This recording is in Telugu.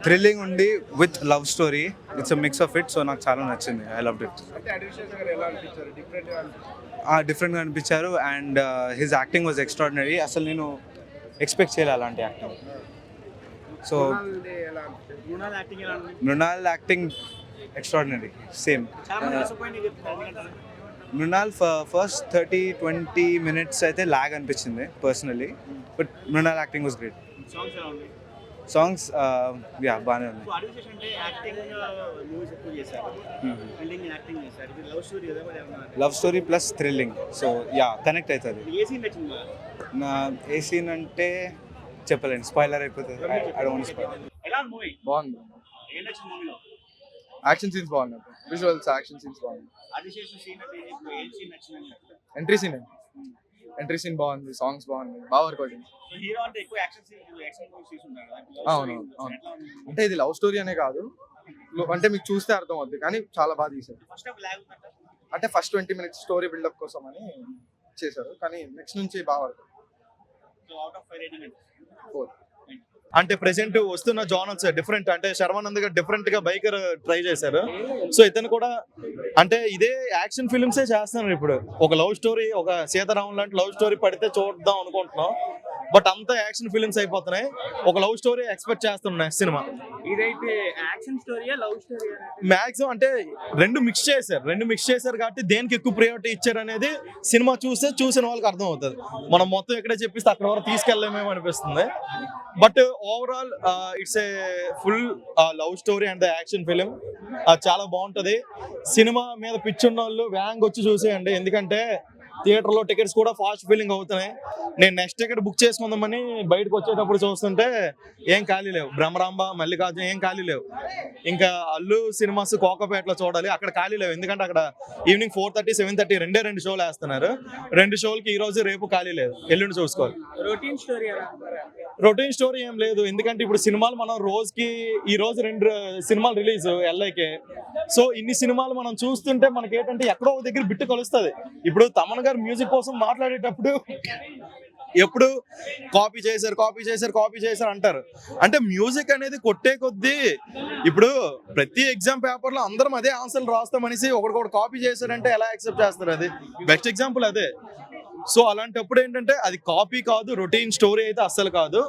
థ్రిల్లింగ్ ఉండి with love story. It's a mix of it. So నాకు చాలా నచ్చింది. I loved it. డిఫరెంట్గా అనిపించారు and his acting was extraordinary. అసలు నేను ఎక్స్పెక్ట్ చేయాలి అలాంటి acting. So Mrunal acting extraordinary. Same. Mrunal first 30-20 minutes అయితే లాగ్ అనిపించింది personally. But Mrunal acting was great. Songs బాగానే ఉన్నాయి. Love story plus thrilling. So connect అవుతుంది. నా ఏ సీన్ అంటే చెప్పలేండి, స్పాయిలర్ అయిపోతుంది. I don't spoil. బాగుంది. యాక్షన్ సీన్స్ బాగున్నాయి. విజువల్స్, యాక్షన్ సీన్స్ బాగున్నాయి. ఎంట్రీ సీన్ బాగుంది. సాంగ్స్ బాగుంది. బాగా వర్కౌట్. అవును. అంటే ఇది లవ్ స్టోరీ అనే కాదు, అంటే మీకు చూస్తే అర్థం అవుతుంది, కానీ చాలా బాగా తీశారు. అంటే ఫస్ట్ 20 minutes స్టోరీ బిల్డప్ కోసం అని చేశారు, కానీ నెక్స్ట్ నుంచి బాగా వర్కౌట్. 4. అంటే ప్రెసెంట్ వస్తున్న జానర్స్ డిఫరెంట్. అంటే శర్వానంద్ గారు డిఫరెంట్ గా బైకర్ ట్రై చేశారు. సో ఇతను కూడా అంటే ఇదే యాక్షన్ ఫిల్మ్సే చేస్తున్నారు ఇప్పుడు. ఒక లవ్ స్టోరీ, ఒక సీతారామం లాంటి లవ్ స్టోరీ పడితే చూద్దాం అనుకుంటున్నాం, బట్ అంతా యాక్షన్ ఫిల్మ్స్ అయిపోతున్నాయి. ఒక లవ్ స్టోరీ ఎక్స్పెక్ట్ చేస్తున్నాయి సినిమా. ఇదైతే యాక్షన్ స్టోరీయా లవ్ స్టోరీ మాక్సిమం అంటే రెండు మిక్స్ చేశారు కాబట్టి దేనికి ఎక్కువ ప్రియారిటీ ఇచ్చారు అనేది సినిమా చూసిన వాళ్ళకి అర్థం అవుతుంది. మనం మొత్తం ఎక్కడే చెప్పిస్తే అక్కడ వరకు తీసుకెళ్ళలేమేమో అనిపిస్తుంది. But overall it's a full love story and the action film. చాలా బాగుంటుంది. సినిమా మీద పిచ్చున్న వాళ్ళు వ్యాంగ్ వచ్చి చూసేయండి, ఎందుకంటే థియేటర్లో టికెట్స్ కూడా ఫాస్ట్ ఫిల్లింగ్ అవుతున్నాయి. నేను నెక్స్ట్ టికెట్ బుక్ చేసుకుందామని బయటకు వచ్చేటప్పుడు చూస్తుంటే ఏం ఖాళీ లేవు. బ్రహ్మరాంబ, మల్లికార్జున ఏం ఖాళీ లేవు. ఇంకా అల్లు సినిమాస్ కోకపేటలో చూడాలి, అక్కడ ఖాళీ లేవు. ఎందుకంటే అక్కడ ఈవినింగ్ 4:30, 7:30 రెండు షోలు వేస్తున్నారు. 2 షోలకి ఈ రోజు రేపు ఖాళీ లేదు. ఎల్లుండి చూసుకోవాలి. రొటీన్ స్టోరీ ఏం లేదు, ఎందుకంటే ఇప్పుడు సినిమాలు మనం ఈ రోజు 2 సినిమాలు రిలీజ్ ఎల్ఐకే. సో ఇన్ని సినిమాలు మనం చూస్తుంటే మనకి ఏంటంటే ఎక్కడో ఒక దగ్గర బిట్టు కలుస్తుంది. ఇప్పుడు తమన్ గారు మ్యూజిక్ కోసం మాట్లాడేటప్పుడు ఎప్పుడు కాపీ చేశారు అంటారు. అంటే మ్యూజిక్ అనేది కొట్టే కొద్దీ ఇప్పుడు ప్రతి ఎగ్జామ్ పేపర్లో అందరం అదే ఆన్సర్లు రాస్తామనేసి ఒకటి కాపీ చేశారంటే ఎలా యాక్సెప్ట్ చేస్తారు? అది బెస్ట్ ఎగ్జాంపుల్ అదే. సో అలాంటప్పుడు ఏంటంటే అది కాపీ కాదు, రొటీన్ స్టోరీ అయితే అస్సలు కాదు.